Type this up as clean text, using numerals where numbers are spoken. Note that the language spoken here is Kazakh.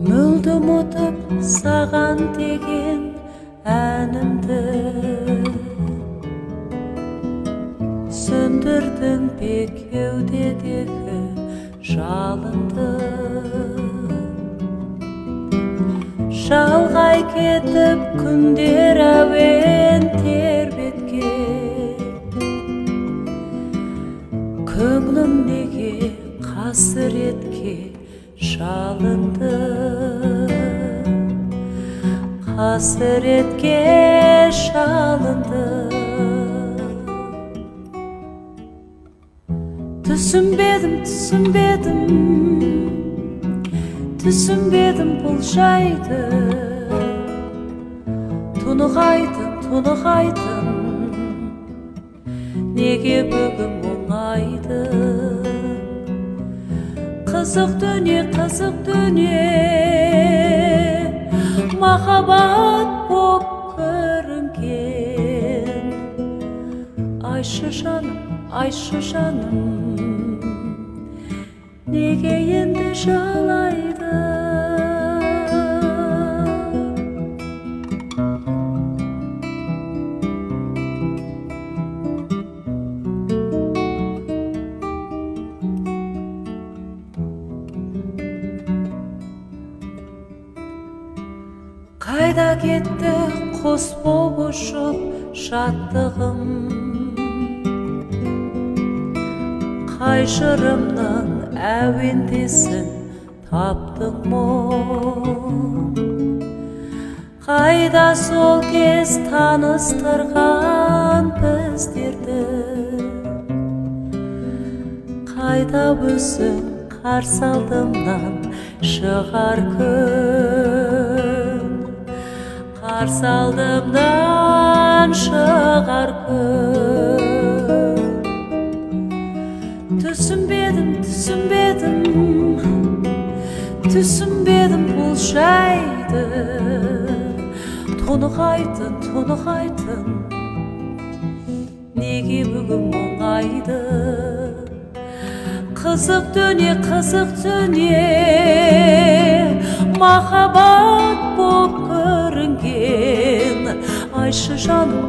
мүлдім ұтып саған деген әнімді сөндірдің бе кеудедегі жалынды. Шалғай кетіп күндер әуен тербетке, көңлім неге қасіретке шалынды, қасіретке шалынды. Түсінбедім, түсінбедім, түсінбедім бұл жайды. Тұнығайдың, тұнығайдың, неге бүгін оңайды. Қызық дүние, махаббат боп көрінген. Айшы жаным, неге енді жалайды. Қайда кетті құс боп ұшып шаттығым, қай жырымның әуендесін таптың мұң. Қайда сол кез таныстырған біздерді, қайда өзің қарсы алдымнан шығар күн, қарсы алдымнан шығар күн. Түсінбедім бұл жайды. Тұнығайдың, неге бүгін оңайды. Қызық дүние, махаббат боп көрінген. Айшы жаным,